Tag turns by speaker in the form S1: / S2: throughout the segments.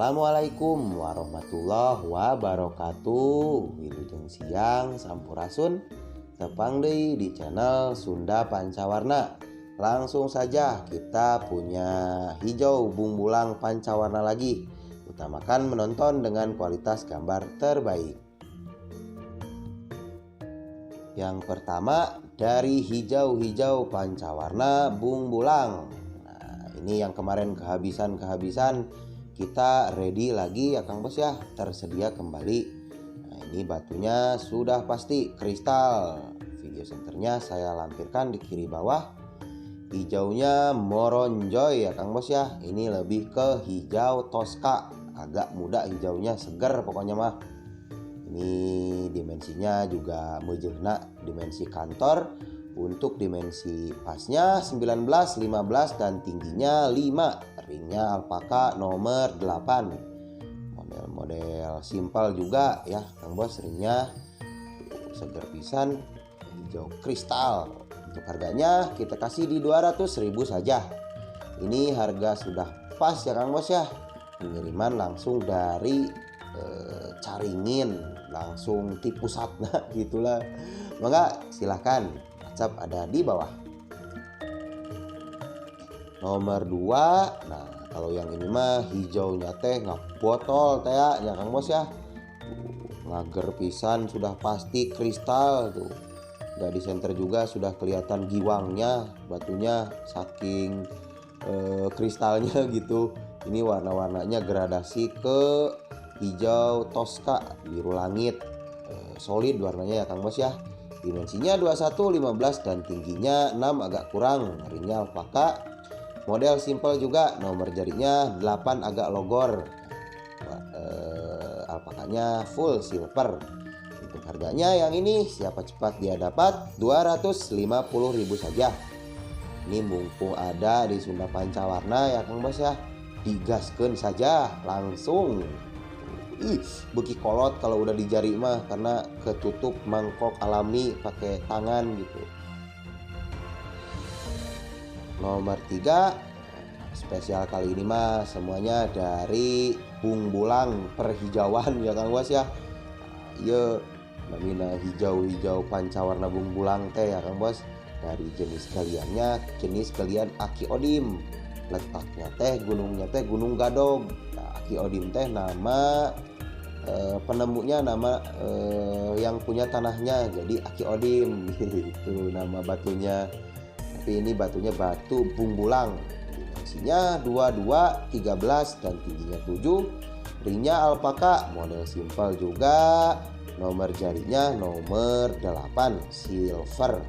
S1: Assalamualaikum warahmatullahi wabarakatuh. Wilujeng siang sampurasun tepang deui di channel Sunda Pancawarna. Langsung saja kita punya hijau bumbulang pancawarna lagi. Utamakan menonton dengan kualitas gambar terbaik. Yang pertama dari hijau-hijau pancawarna bumbulang. Nah, ini yang kemarin kehabisan kita ready lagi ya Kang Bos ya, tersedia kembali. Nah, ini batunya sudah pasti kristal. Video senternya saya lampirkan di kiri bawah. Hijaunya moronjoy ya Kang Bos ya. Ini lebih ke hijau toska, agak muda hijaunya, seger pokoknya mah. Ini dimensinya juga meujeuna dimensi kantor. Untuk dimensi pasnya 19, 15 dan tingginya 5. Ringnya alpaka nomor 8. Model simpel juga ya Kang Bos, ringnya seger pisan hijau kristal. Untuk harganya kita kasih di 200.000 saja. Ini harga sudah pas ya Kang Bos ya. Pengiriman langsung dari Caringin, langsung ti pusatna gitulah. Maka silahkan WhatsApp ada di bawah. Nomor 2. Nah, kalau yang ini mah hijaunya teh nggak botol teh ya Kang Bos ya. Ngager pisan, sudah pasti kristal tuh. Nggak di center juga sudah kelihatan giwangnya, batunya saking kristalnya gitu. Ini warna-warnanya gradasi ke hijau toska, biru langit, solid warnanya ya Kang Bos ya. Dimensinya 21, 15 dan tingginya 6 agak kurang. Ringnya alpaka. Model simple juga, nomor jarinya 8 agak logor. Alpakanya full silver. Untuk harganya yang ini siapa cepat dia dapat 250.000 saja. Ini mumpung ada di Sunda Pancawarna ya Kang Bos ya. Digaskeun saja langsung. Beki kolot kalau udah di jari mah, karena ketutup mangkok alami pakai tangan gitu. Nomor 3 spesial kali ini mah semuanya dari bumbulang perhijauan ya Kang Bos ya. Iya namina hijau-hijau pancawarna bumbulang teh ya Kang Bos. Dari jenis galiannya jenis galian Aki Odim. Letaknya teh gunungnya teh Gunung Gadog. Nah, Aki Odim teh nama penemunya, nama yang punya tanahnya, jadi Aki Odim itu nama batunya. Tapi ini batunya batu bumbulang. Dimensinya 22, 13 dan tingginya 7. Ringnya alpaka, model simpel juga. Nomor jarinya nomor 8 silver.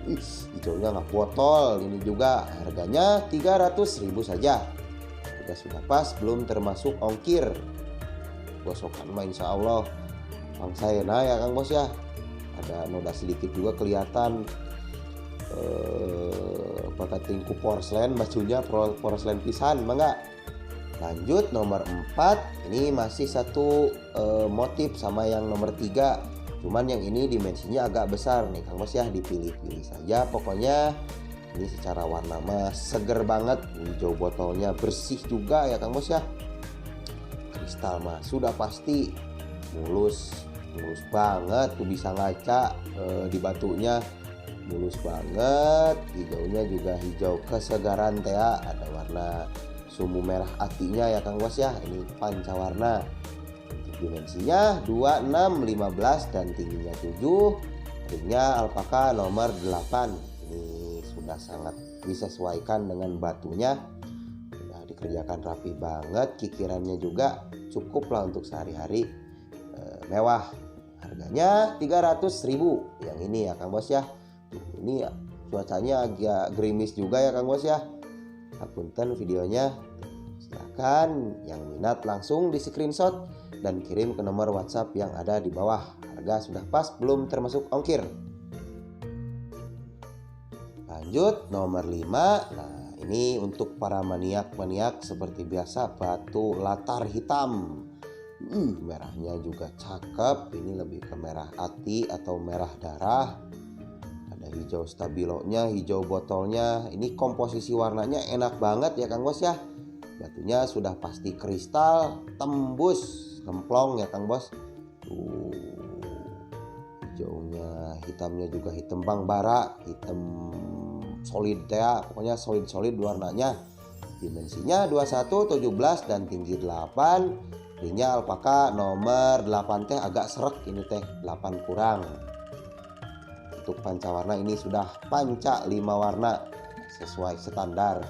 S1: Hijaunya nggak botol. Ini juga harganya 300.000 saja. Harga sudah pas, belum termasuk ongkir. Gosokan mah insya Allah Bang saya ya Kang Bos ya. Ada noda sedikit juga kelihatan pakai tingku porselen, bajunya porselen pisan mangga. Lanjut nomor 4. Ini masih satu motif sama yang nomor 3. Cuman yang ini dimensinya agak besar nih Kang Bos ya. Dipilih-pilih saja pokoknya. Ini secara warna mah seger banget. Hijau botolnya bersih juga ya Kang Bos ya. Kristal mah sudah pasti mulus banget tuh, bisa ngaca di batunya mulus banget. Hijaunya juga hijau kesegaran teh ya. Ada warna sumbu merah atinya ya Kang Bos ya. Ini pancawarna. Untuk dimensinya 26, 15 dan tingginya 7. Ringnya alpaka nomor 8. Ini sudah sangat disesuaikan dengan batunya. Dikerjakan rapi banget, kikirannya juga cukup lah untuk sehari-hari, mewah. Harganya 300.000 yang ini ya Kang Bos ya. Ini ya, cuacanya agak gerimis juga ya Kang Bos ya. Hapunten videonya. Silakan yang minat langsung di screenshot dan kirim ke nomor WhatsApp yang ada di bawah. Harga sudah pas, belum termasuk ongkir. Lanjut nomor 5. Nah, ini untuk para maniak seperti biasa, batu latar hitam. Merahnya juga cakep. Ini lebih ke merah ati atau merah darah. Ada hijau stabilonya, hijau botolnya. Ini komposisi warnanya enak banget ya Kang Bos ya. batunya sudah pasti kristal, tembus, gemplong ya Kang Bos. Tuh, hijaunya, hitamnya juga hitam bang bara, hitam solid ya, pokoknya solid warnanya. Dimensinya 21, 17 dan tinggi 8. Ringnya alpaka nomor 8 teh agak serak ini teh, 8 kurang. Untuk pancawarna ini sudah panca 5 warna sesuai standar.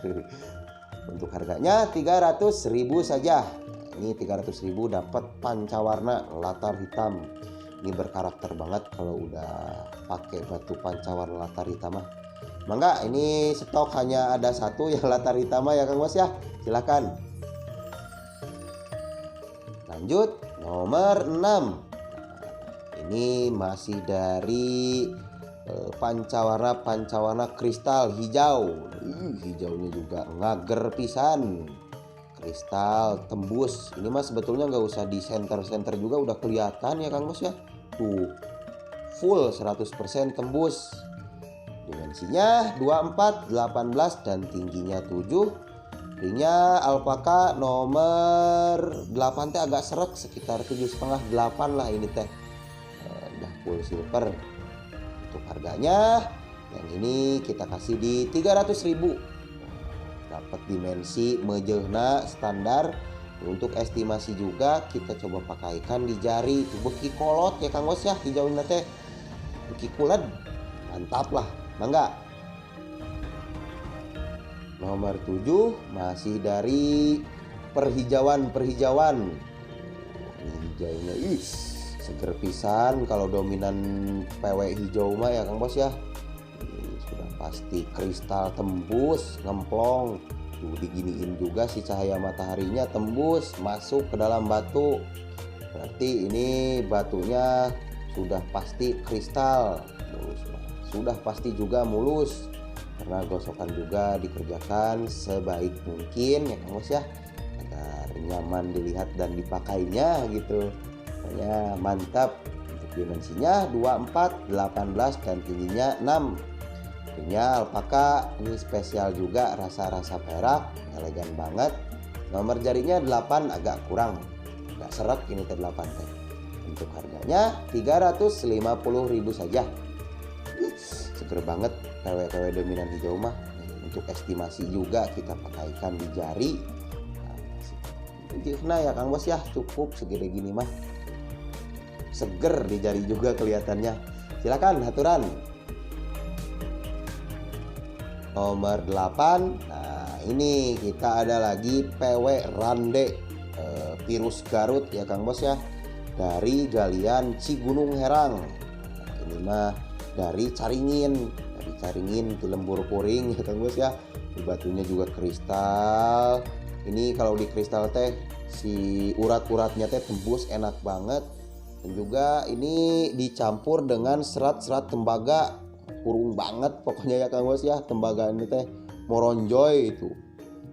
S1: Untuk harganya 300.000 saja. Ini 300.000 dapat pancawarna latar hitam. Ini berkarakter banget kalau udah pakai batu pancawarna latar hitam mah. Mangga, ini stok hanya ada satu yang latar hitam ya Kang Bos ya. Silakan. Lanjut nomor 6. Ini masih dari pancawarna kristal hijau. Hijaunya juga ngager pisan. Kristal tembus. Ini mah sebetulnya nggak usah di center juga udah kelihatan ya Kang Bos ya. Tuh, full 100% tembus. Dimensinya 24, 18 dan tingginya 7. Ringnya alpaka nomor 8 teh agak serak, sekitar 7,5 8 lah ini teh. Udah full silver. Untuk harganya yang ini kita kasih di 300.000. Dapat dimensi mejehna standar. Untuk estimasi juga kita coba pakaikan di jari. Beki kolot ya Kang Bos ya, hijaunya teh beki kulet. Mantap lah, mangga. Nomor 7 masih dari perhijauan. Ini hijaunya seger pisan. Kalau dominan PW hijau mah ya Kang Bos ya, ini sudah pasti kristal tembus, ngemplong. Tuh, diginiin juga si cahaya mataharinya tembus masuk ke dalam batu. Berarti ini batunya sudah pasti kristal mulus. Sudah pasti juga mulus karena gosokan juga dikerjakan sebaik mungkin ya Kang Bos ya, agar nyaman dilihat dan dipakainya gitu. Pokoknya mantap. Untuk dimensinya 24, 18 dan tingginya 6. Ringnya alpaka, ini spesial juga, rasa perak, elegan banget. Nomor jarinya 8 agak kurang, agak serak ini ke 8 teh. Untuk harganya 350.000 saja. Seger banget PW dominan hijau mah. Untuk estimasi juga kita pakaikan di jari. Nah ya Kang Bos ya, cukup segede gini mah. Seger di jari juga kelihatannya. Silakan haturan. Nomor 8. Nah ini kita ada lagi PW Rande virus Garut ya Kang Bos ya, dari galian Cigunung Herang. Nah, ini mah dari Caringin di Lembur Puring ya Kang Bos ya. Di batunya juga kristal. Ini kalau di kristal teh si urat-uratnya teh tembus, enak banget. Dan juga ini dicampur dengan serat-serat tembaga, kurung banget pokoknya ya Kang Bos ya. Tembaga ini teh moronjoy itu.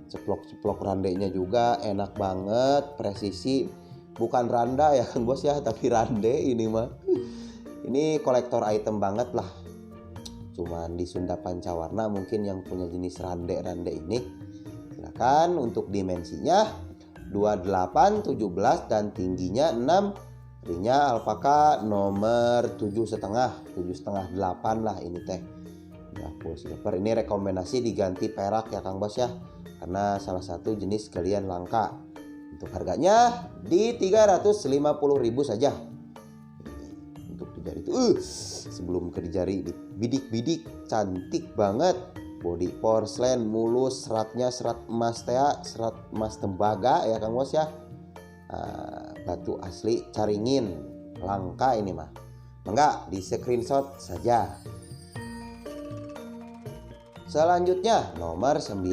S1: Ceplok randenya juga enak banget, presisi. Bukan randa ya Kang Bos ya, tapi rande ini mah. Ini kolektor item banget lah. Cuman di Sunda Pancawarna mungkin yang punya jenis rande ini. Silakan. Untuk dimensinya 28, 17 dan tingginya 6. Ringnya alpaka nomor 7,5, 8 lah ini teh. Ya full silver. Ini rekomendasi diganti perak ya Kang Bos ya, karena salah satu jenis galian langka. Untuk harganya di 350.000 saja. Untuk di jari itu sebelum ke di jari, bidik cantik banget. Body porselen mulus, seratnya serat emas serat emas tembaga ya Kang Bos ya. Batu asli Caringin, langka ini mah. Enggak, di screenshot saja. Selanjutnya nomor 9.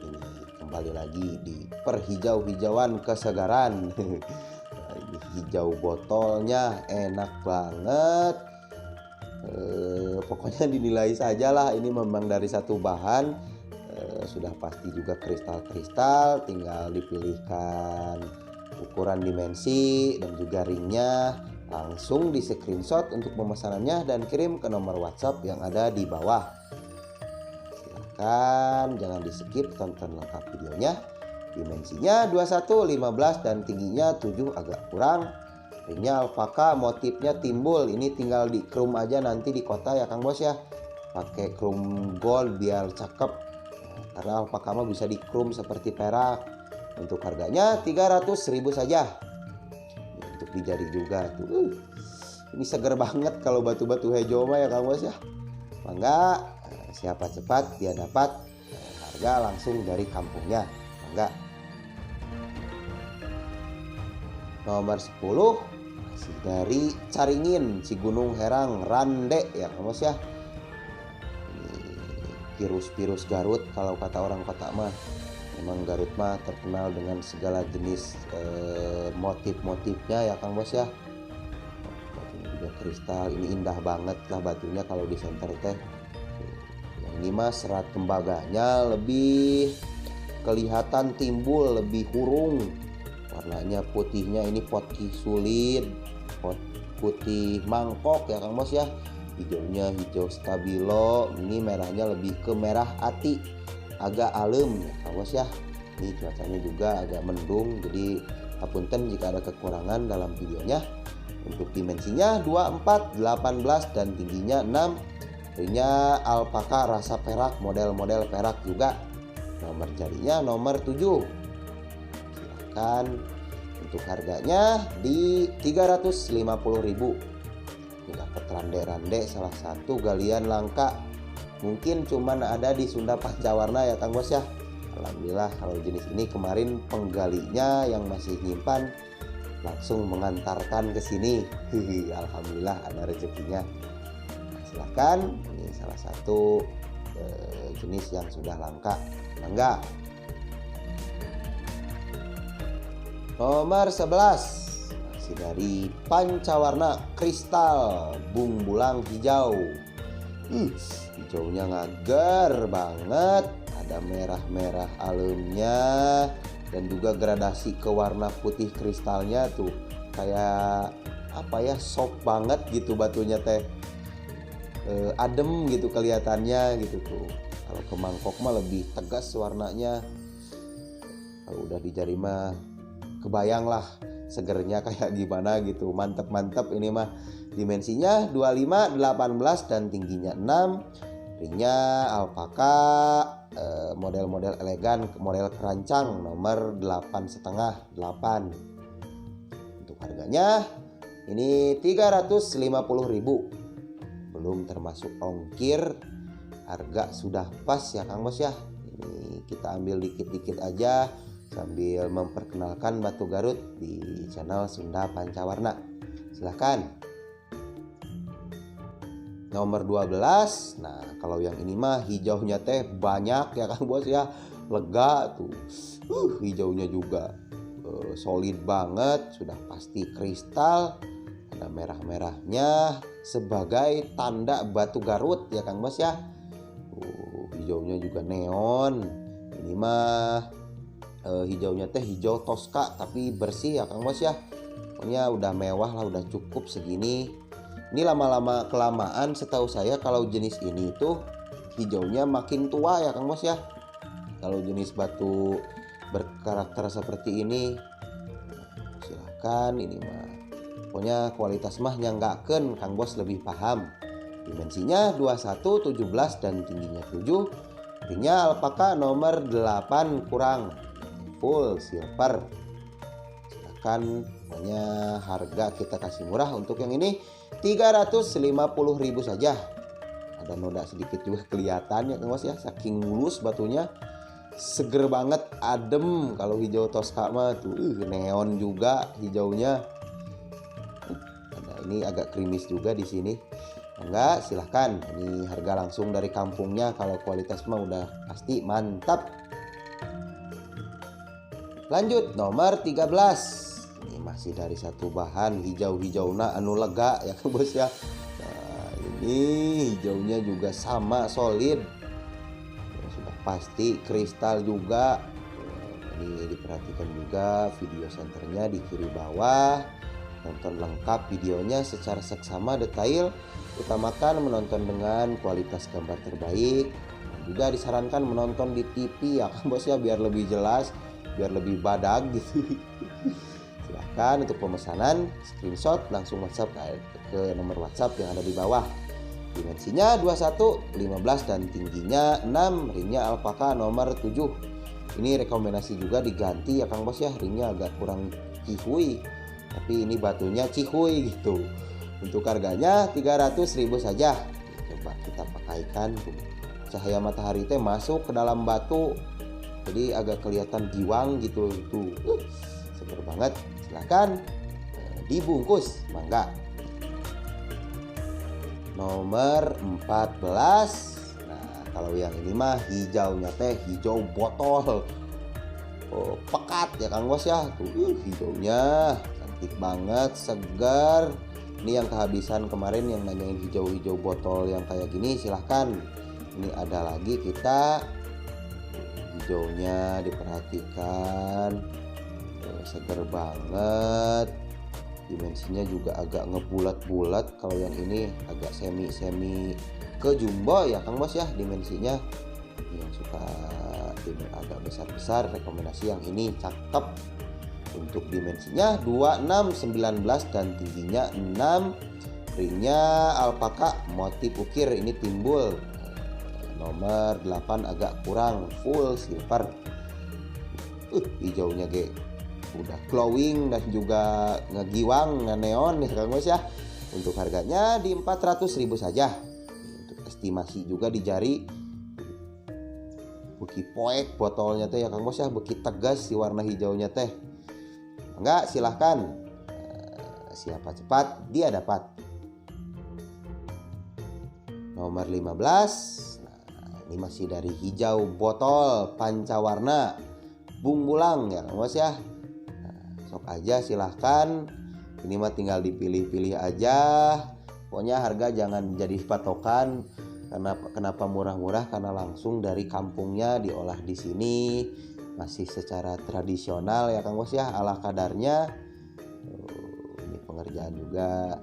S1: Ini kembali lagi di perhijauan kesegaran. Ini hijau botolnya enak banget. Pokoknya dinilai saja lah, ini memang dari satu bahan. Sudah pasti juga kristal, tinggal dipilihkan ukuran dimensi dan juga ringnya. Langsung di screenshot untuk pemesanannya dan kirim ke nomor WhatsApp yang ada di bawah. Silakan, jangan di skip, tonton lengkap videonya. Dimensinya 21, 15 dan tingginya 7 agak kurang. Ringnya alpaka, motifnya timbul. Ini tinggal di chrome aja nanti di kota ya Kang Bos ya. Pakai chrome gold biar cakep. Karena alpaka mah bisa di chrome seperti perak. Untuk harganya 300.000 saja. Untuk di jari juga tuh. Ini seger banget kalau batu-batu hijau mah ya Kang Bos ya. Mangga, siapa cepat dia dapat harga langsung dari kampungnya. Mangga. Nomor 10 masih dari Caringin, Cigunung Herang, Rande ya Kang Bos ya. Virus-virus Garut kalau kata orang kota mah. Memang Garut mah terkenal dengan segala jenis motif-motifnya ya Kang Bos ya. Batunya juga kristal, ini indah banget lah batunya kalau di center teh. Yang ini mah serat tembaganya lebih kelihatan timbul, lebih hurung. Warnanya putihnya ini putih sulit, putih mangkok ya Kang Bos ya. Hijaunya hijau stabilo, ini merahnya lebih ke merah ati, agak alem ya Kang Bos ya. Ini cuacanya juga agak mendung, jadi hapunten jika ada kekurangan dalam videonya. Untuk dimensinya 24, 18 dan tingginya 6. Ringnya alpaka rasa perak, model-model perak juga. Nomor jarinya nomor 7. Silahkan. Untuk harganya di 350.000. Ini dapat rande-rande, salah satu galian langka. Mungkin cuman ada di Sunda Pancawarna ya Kang Bos ya. Alhamdulillah kalau jenis ini kemarin penggalinya yang masih nyimpan langsung mengantarkan ke sini. Alhamdulillah ada rezekinya. Nah, silahkan, ini salah satu jenis yang sudah langka. Mangga. Nomor 11 masih dari Pancawarna, kristal bung bulang hijau. Hijaunya ngagar banget, ada merah-merah alemnya dan juga gradasi ke warna putih kristalnya tuh kayak apa ya, soft banget gitu batunya teh. Adem gitu kelihatannya gitu tuh. Kalau ke mangkok mah lebih tegas warnanya. Kalau udah di jari mah kebayang lah segernya kayak gimana gitu. Mantep ini mah. Dimensinya 25, 18 dan tingginya 6. Ringnya alpaka, model-model elegan, model kerancang, nomor 8,5, 8. Untuk harganya ini 350.000. Belum termasuk ongkir. Harga sudah pas ya Kang Bos ya. Ini kita ambil dikit-dikit aja sambil memperkenalkan batu Garut di channel Sunda Pancawarna. Silahkan. Nomor 12. Nah kalau yang ini mah hijaunya teh banyak ya Kang Bos ya. Lega tuh. Hijaunya juga solid banget. Sudah pasti kristal. Ada merah-merahnya sebagai tanda batu Garut ya Kang Bos ya. Hijaunya juga neon. Ini mah hijaunya teh hijau toska tapi bersih ya Kang Bos ya. Pokoknya udah mewah lah, udah cukup segini. Ini lama-lama kelamaan setahu saya kalau jenis ini tuh hijaunya makin tua ya Kang Bos ya. Kalau jenis batu berkarakter seperti ini silahkan, ini mah pokoknya kualitas mah nyanggakeun, Kang Bos lebih paham. Dimensinya 21, 17 dan tingginya 7. Ringnya alpaka nomor 8 kurang, full silver. Silahkan, pokoknya harga kita kasih murah untuk yang ini 350.000 saja. Ada noda sedikit juga kelihatan ya Kang Bos ya, saking mulus batunya. Seger banget, adem. Kalau hijau toska mah tuh neon juga hijaunya. Nah, ini agak krimis juga di sini. Enggak, silahkan. Ini harga langsung dari kampungnya. Kalau kualitas mah udah pasti mantap. Lanjut nomor 13. Ini masih dari satu bahan hijau-hijauna anu lega ya Kang Bos ya. Nah, ini hijaunya juga sama solid. Ya, sudah pasti kristal juga. Ini diperhatikan juga video senternya di kiri bawah. Nonton lengkap videonya secara seksama detail. Utamakan menonton dengan kualitas gambar terbaik. Juga disarankan menonton di TV ya Kang Bos ya, biar lebih jelas. biar lebih badag gitu. Silahkan untuk pemesanan screenshot langsung WhatsApp ke nomor WhatsApp yang ada di bawah. Dimensinya 21, 15 dan tingginya 6, ringnya alpaka nomor 7. Ini rekomendasi juga diganti ya Kang Bos ya, ringnya agak kurang cihuy, tapi ini batunya cihuy gitu. Untuk harganya 300.000 saja. Coba kita pakaikan tuh. Cahaya matahari teh masuk ke dalam batu, jadi agak kelihatan giwang gitu tuh. Seger banget. Silahkan dibungkus, mangga. Nomor 14. Nah, kalau yang ini mah hijaunya teh hijau botol. Oh, pekat ya Kang Bos ya. Tuh, hijaunya cantik banget, segar. Ini yang kehabisan kemarin yang nanyain hijau-hijau botol yang kayak gini, silahkan. Ini ada lagi kita. Hijaunya diperhatikan. Segar banget. Dimensinya juga agak ngebulat-bulat. Kalau yang ini agak semi ke jumbo ya Kang Bos ya dimensinya. Yang suka agak besar-besar, rekomendasi yang ini cakep. Untuk dimensinya 26, 19 dan tingginya 6. Ringnya alpaka motif ukir, ini timbul. Nomor 8 agak kurang, full silver. Hijaunya ge udah glowing dan juga ngegiwang, ngeneon nih Kang Bos ya. Untuk harganya di 400.000 saja. Untuk estimasi juga di jari. Beki poek botolnya teh ya Kang Bos ya, beki tegas si warna hijaunya teh. Enggak, silahkan. Siapa cepat dia dapat. Nomor 15. Nah, ini masih dari hijau botol pancawarna bumbulang ya Kang Bos ya. Sok aja silahkan. Ini mah tinggal dipilih-pilih aja. Pokoknya harga jangan jadi patokan. Kenapa murah-murah? Karena langsung dari kampungnya diolah di sini. Masih secara tradisional ya Kang Bos ya, ala kadarnya. Ini pengerjaan juga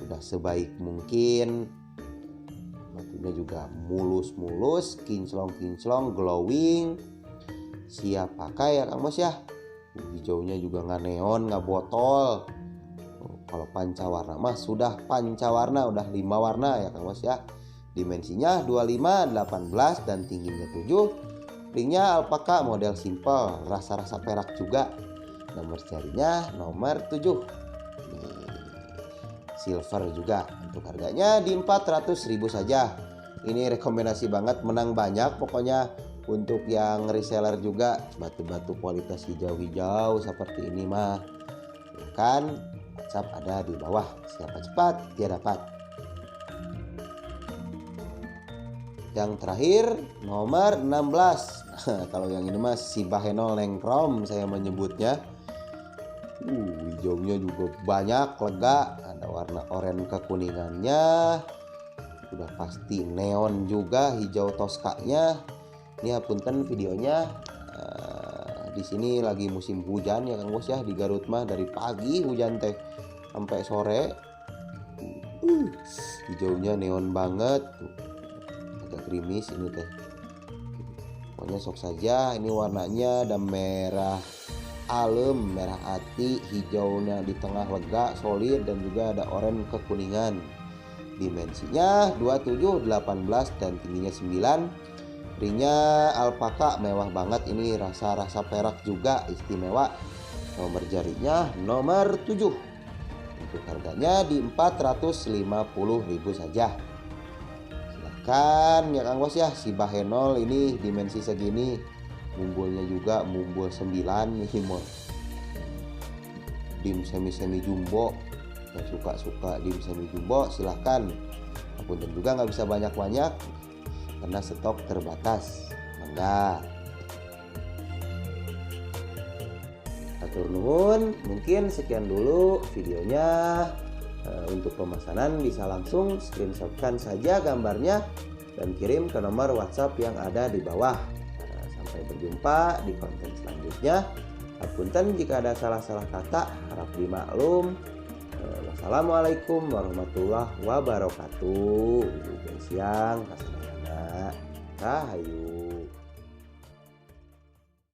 S1: udah sebaik mungkin. Batunya juga mulus-mulus, kinclong-kinclong, glowing. Siap pakai ya Kang Bos ya. Hijaunya juga nggak neon, nggak botol. Kalau pancawarna mah sudah pancawarna, udah 5 warna ya Kang Bos ya. Dimensinya 25, 18 dan tingginya 7. Ringnya alpaka model simple, rasa-rasa perak juga. Nomor jarinya nomor 7. Silver juga. Untuk harganya di 400.000 saja. Ini rekomendasi banget, menang banyak pokoknya. Untuk yang reseller juga, batu-batu kualitas hijau-hijau seperti ini mah kan WhatsApp ada di bawah. Siapa cepat dia dapat. Yang terakhir nomor 16. Kalau yang ini mah si Bahenol Nengkrom saya menyebutnya. Hijaunya juga banyak, lega, ada warna oranye kekuningannya. Sudah pasti neon juga hijau toskanya. Ini punten videonya. Di sini lagi musim hujan ya Kang Bos ya, di Garut mah dari pagi hujan teh sampai sore. Hijaunya neon banget. Agak gerimis ini teh. Pokoknya sok saja. Ini warnanya ada merah alem, merah ati, hijaunya di tengah lega, solid dan juga ada oranye kekuningan. Dimensinya 27, 18 dan tingginya 9. Ringnya alpaka mewah banget, ini rasa-rasa perak juga istimewa. Nomor jarinya nomor 7. Untuk harganya di 450.000 saja. Silahkan ya Kang Bos ya, si Bahenol ini dimensi segini. Mumbulnya juga mumbul 9 nih mau. Dim semi jumbo. Yang suka dim semi jumbo silahkan. Punten juga nggak bisa banyak-banyak karena stok terbatas. Mangga. Atur nuhun, mungkin sekian dulu videonya. Untuk pemesanan bisa langsung screenshotkan saja gambarnya dan kirim ke nomor WhatsApp yang ada di bawah. Sampai berjumpa di konten selanjutnya. Apunten jika ada salah-salah kata, harap dimaklum. Wassalamualaikum warahmatullahi wabarakatuh. Siang, kasih. Rahayu.